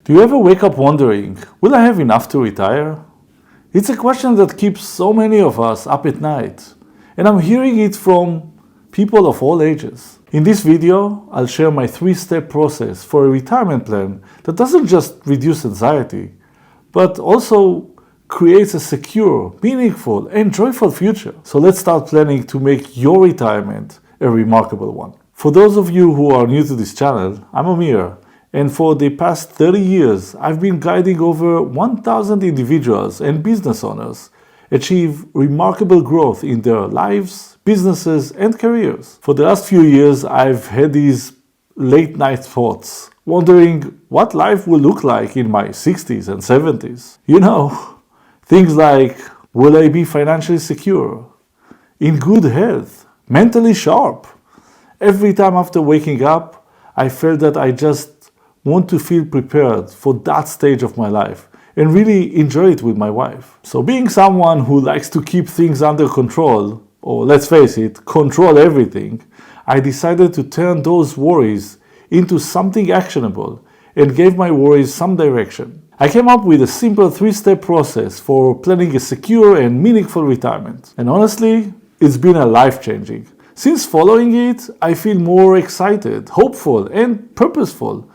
Do you ever wake up wondering, will I have enough to retire? It's a question that keeps so many of us up at night, and I'm hearing it from people of all ages. In this video, I'll share my 3-step process for a retirement plan that doesn't just reduce anxiety, but also creates a secure, meaningful, and joyful future. So let's start planning to make your retirement a remarkable one. For those of you who are new to this channel, I'm Amir, and for the past 30 years, I've been guiding over 1,000 individuals and business owners achieve remarkable growth in their lives, businesses, and careers. For the last few years, I've had these late night thoughts, wondering what life will look like in my 60s and 70s. You know, things like, will I be financially secure, in good health, mentally sharp? Every time after waking up, I felt that I just want to feel prepared for that stage of my life and really enjoy it with my wife. So being someone who likes to keep things under control, or let's face it, control everything, I decided to turn those worries into something actionable and gave my worries some direction. I came up with a simple 3-step process for planning a secure and meaningful retirement. And honestly, it's been a life-changing. Since following it, I feel more excited, hopeful, and purposeful,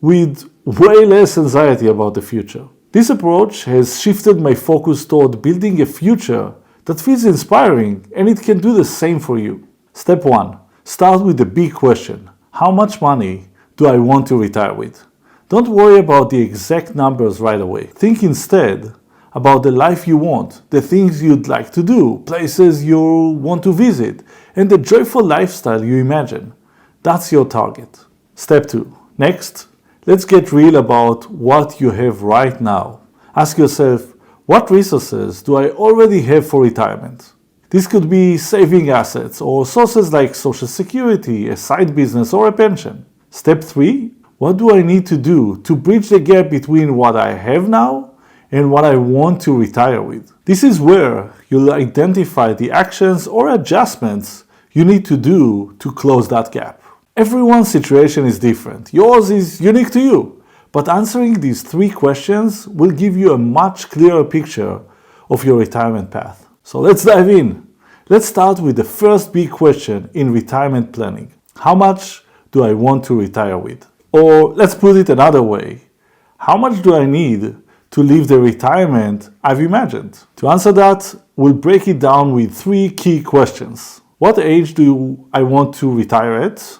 with way less anxiety about the future. This approach has shifted my focus toward building a future that feels inspiring, and it can do the same for you. Step 1. Start with the big question. How much money do I want to retire with? Don't worry about the exact numbers right away. Think instead about the life you want, the things you'd like to do, places you want to visit, and the joyful lifestyle you imagine. That's your target. Step 2. Next, let's get real about what you have right now. Ask yourself, what resources do I already have for retirement? This could be saving assets or sources like Social Security, a side business, or a pension. Step 3, what do I need to do to bridge the gap between what I have now and what I want to retire with? This is where you'll identify the actions or adjustments you need to do to close that gap. Everyone's situation is different. Yours is unique to you. But answering these 3 questions will give you a much clearer picture of your retirement path. So let's dive in. Let's start with the first big question in retirement planning. How much do I want to retire with? Or let's put it another way. How much do I need to live the retirement I've imagined? To answer that, we'll break it down with 3 key questions. What age do I want to retire at?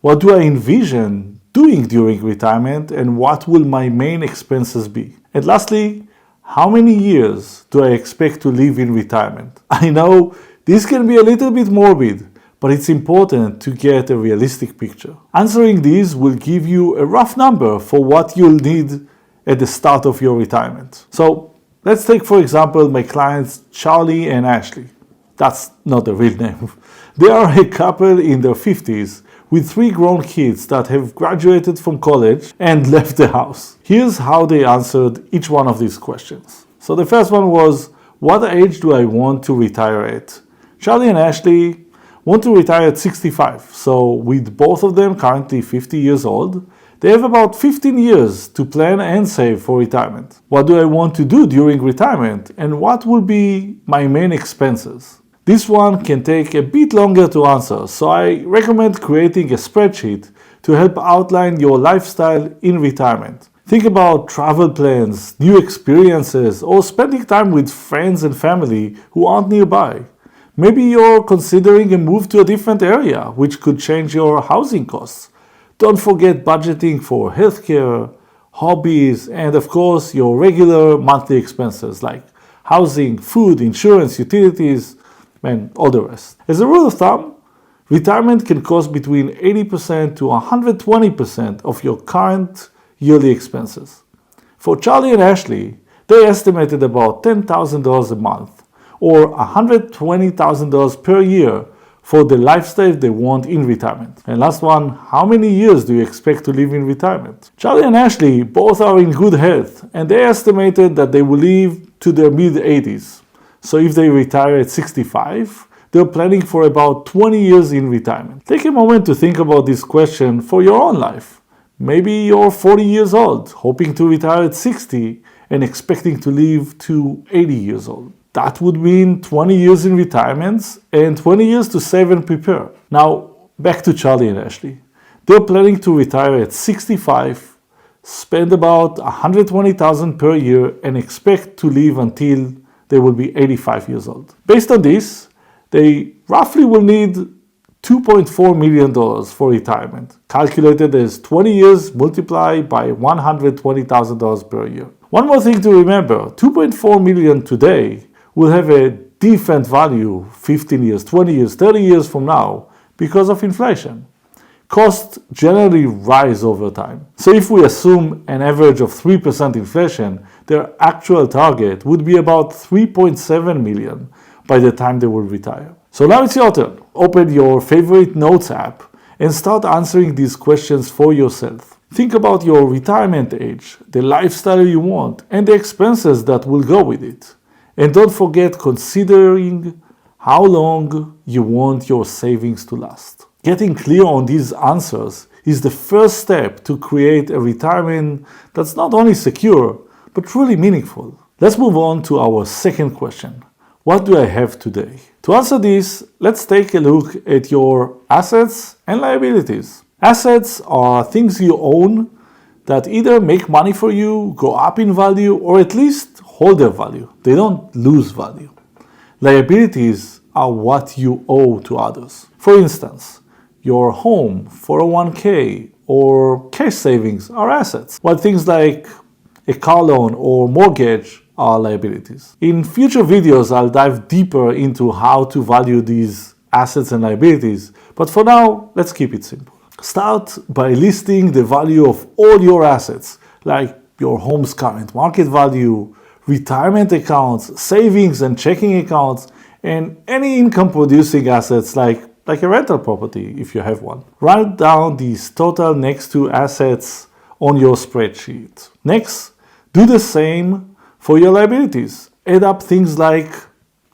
What do I envision doing during retirement, and what will my main expenses be? And lastly, how many years do I expect to live in retirement? I know this can be a little bit morbid, but it's important to get a realistic picture. Answering these will give you a rough number for what you'll need at the start of your retirement. So let's take, for example, my clients Charlie and Ashley. That's not the real name. They are a couple in their 50s with 3 grown kids that have graduated from college and left the house. Here's how they answered each one of these questions. So the first one was, what age do I want to retire at? Charlie and Ashley want to retire at 65. So with both of them currently 50 years old, they have about 15 years to plan and save for retirement. What do I want to do during retirement, and what will be my main expenses? This one can take a bit longer to answer, so I recommend creating a spreadsheet to help outline your lifestyle in retirement. Think about travel plans, new experiences, or spending time with friends and family who aren't nearby. Maybe you're considering a move to a different area, which could change your housing costs. Don't forget budgeting for healthcare, hobbies, and of course your regular monthly expenses like housing, food, insurance, utilities, and all the rest. As a rule of thumb, retirement can cost between 80% to 120% of your current yearly expenses. For Charlie and Ashley, they estimated about $10,000 a month or $120,000 per year for the lifestyle they want in retirement. And last one, how many years do you expect to live in retirement? Charlie and Ashley both are in good health, and they estimated that they will live to their mid-80s. So if they retire at 65, they're planning for about 20 years in retirement. Take a moment to think about this question for your own life. Maybe you're 40 years old, hoping to retire at 60 and expecting to live to 80 years old. That would mean 20 years in retirement and 20 years to save and prepare. Now, back to Charlie and Ashley. They're planning to retire at 65, spend about $120,000 per year, and expect to live until they will be 85 years old. Based on this, they roughly will need $2.4 million for retirement, calculated as 20 years multiplied by $120,000 per year. One more thing to remember, $2.4 million today will have a different value 15 years, 20 years, 30 years from now because of inflation. Costs generally rise over time. So if we assume an average of 3% inflation, their actual target would be about $3.7 million by the time they will retire. So now it's your turn. Open your favorite notes app and start answering these questions for yourself. Think about your retirement age, the lifestyle you want, and the expenses that will go with it. And don't forget considering how long you want your savings to last. Getting clear on these answers is the first step to create a retirement that's not only secure, but truly meaningful. Let's move on to our second question. What do I have today? To answer this, let's take a look at your assets and liabilities. Assets are things you own that either make money for you, go up in value, or at least hold their value. They don't lose value. Liabilities are what you owe to others. For instance, your home, 401k, or cash savings are assets, while things like a car loan or mortgage are liabilities. In future videos, I'll dive deeper into how to value these assets and liabilities, but for now, let's keep it simple. Start by listing the value of all your assets, like your home's current market value, retirement accounts, savings and checking accounts, and any income-producing assets like a rental property if you have one. Write down these total next to assets on your spreadsheet. Next, do the same for your liabilities. Add up things like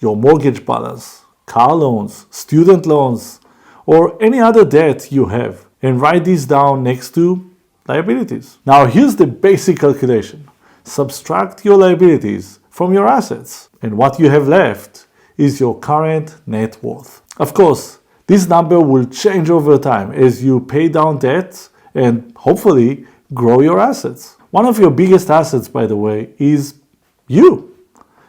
your mortgage balance, car loans, student loans, or any other debt you have, and write these down next to liabilities. Now here's the basic calculation. Subtract your liabilities from your assets, and what you have left is your current net worth. Of course, this number will change over time as you pay down debt and hopefully grow your assets. One of your biggest assets, by the way, is you.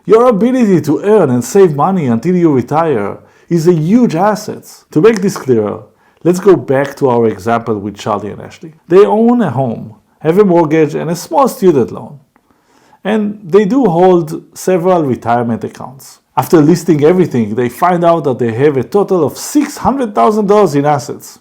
Your ability to earn and save money until you retire is a huge asset. To make this clearer, let's go back to our example with Charlie and Ashley. They own a home, have a mortgage, and a small student loan. And they do hold several retirement accounts. After listing everything, they find out that they have a total of $600,000 in assets.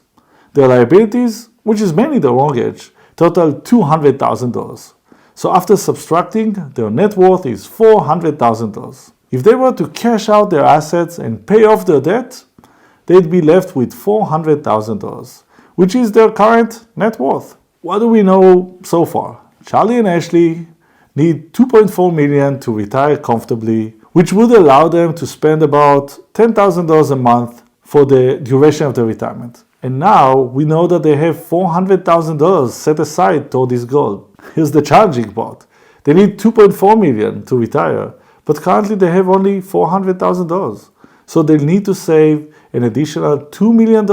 Their liabilities, which is mainly the mortgage, total $200,000. So after subtracting, their net worth is $400,000. If they were to cash out their assets and pay off their debt, they'd be left with $400,000, which is their current net worth. What do we know so far? Charlie and Ashley need $2.4 million to retire comfortably, which would allow them to spend about $10,000 a month for the duration of their retirement. And now we know that they have $400,000 set aside toward this goal. Here's the challenging part. They need $2.4 million to retire, but currently they have only $400,000. So they'll need to save an additional $2 million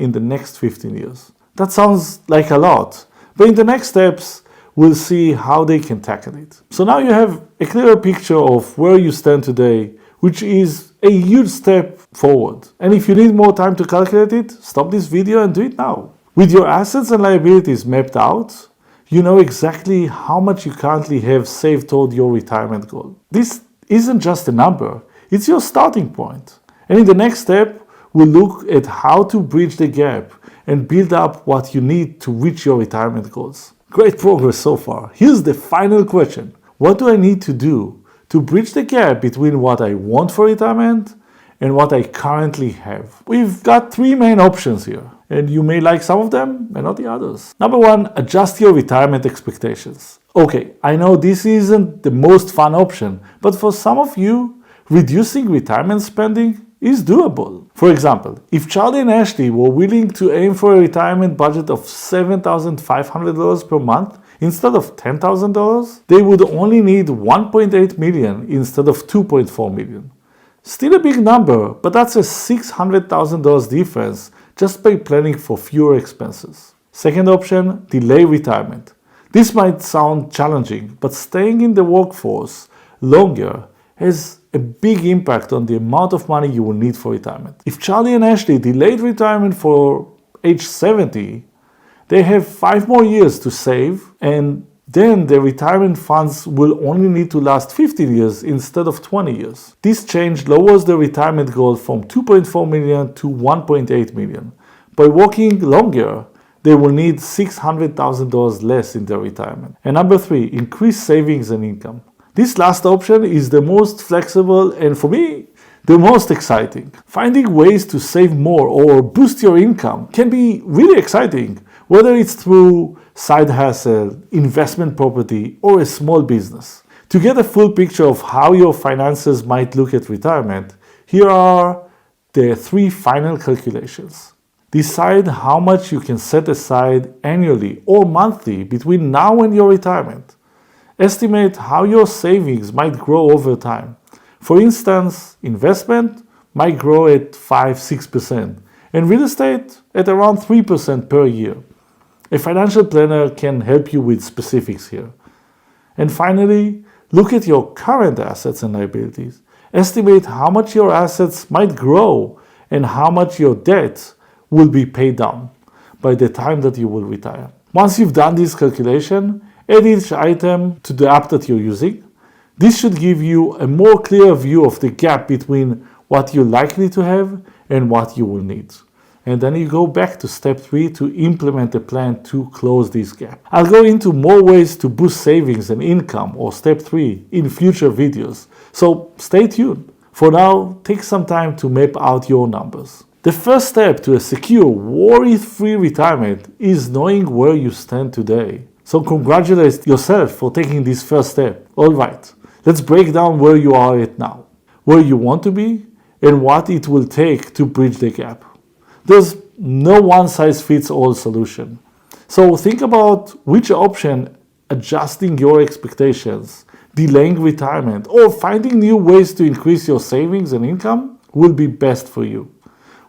in the next 15 years. That sounds like a lot, but in the next steps, we'll see how they can tackle it. So now you have a clearer picture of where you stand today, which is a huge step forward. And if you need more time to calculate it, stop this video and do it now. With your assets and liabilities mapped out, you know exactly how much you currently have saved toward your retirement goal. This isn't just a number, it's your starting point. And in the next step, we'll look at how to bridge the gap and build up what you need to reach your retirement goals. Great progress so far. Here's the final question. What do I need to do to bridge the gap between what I want for retirement and what I currently have? We've got three main options here, and you may like some of them and not the others. Number one, adjust your retirement expectations. Okay, I know this isn't the most fun option, but for some of you, reducing retirement spending is doable. For example, if Charlie and Ashley were willing to aim for a retirement budget of $7,500 per month instead of $10,000, they would only need $1.8 million instead of $2.4 million. Still a big number, but that's a $600,000 difference just by planning for fewer expenses. Second option, delay retirement. This might sound challenging, but staying in the workforce longer has a big impact on the amount of money you will need for retirement. If Charlie and Ashley delayed retirement for age 70, they have 5 more years to save, and then the retirement funds will only need to last 15 years instead of 20 years. This change lowers the retirement goal from $2.4 million to $1.8 million. By working longer, they will need $600,000 less in their retirement. And number 3, increase savings and income. This last option is the most flexible and, for me, the most exciting. Finding ways to save more or boost your income can be really exciting, whether it's through side hustle, investment property, or a small business. To get a full picture of how your finances might look at retirement, here are the 3 final calculations. Decide how much you can set aside annually or monthly between now and your retirement. Estimate how your savings might grow over time. For instance, investment might grow at 5-6%, and real estate at around 3% per year. A financial planner can help you with specifics here. And finally, look at your current assets and liabilities. Estimate how much your assets might grow and how much your debt will be paid down by the time that you will retire. Once you've done this calculation, add each item to the app that you're using. This should give you a more clear view of the gap between what you're likely to have and what you will need. And then you go back to step 3 to implement a plan to close this gap. I'll go into more ways to boost savings and income, or step 3, in future videos. So stay tuned. For now, take some time to map out your numbers. The first step to a secure, worry-free retirement is knowing where you stand today. So congratulate yourself for taking this first step. Alright, let's break down where you are at now, where you want to be, and what it will take to bridge the gap. There's no one-size-fits-all solution. So think about which option, adjusting your expectations, delaying retirement, or finding new ways to increase your savings and income will be best for you.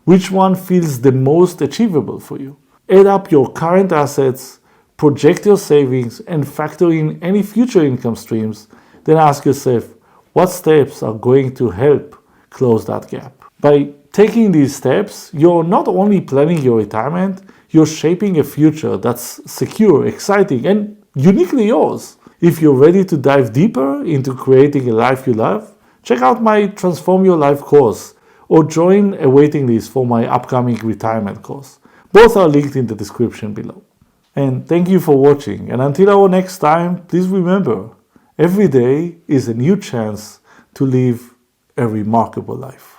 Which one feels the most achievable for you? Add up your current assets, project your savings, and factor in any future income streams. Then ask yourself, what steps are going to help close that gap? By taking these steps, you're not only planning your retirement, you're shaping a future that's secure, exciting, and uniquely yours. If you're ready to dive deeper into creating a life you love, check out my Transform Your Life course, or join a waiting list for my upcoming retirement course. Both are linked in the description below. And thank you for watching. And until our next time, please remember, every day is a new chance to live a remarkable life.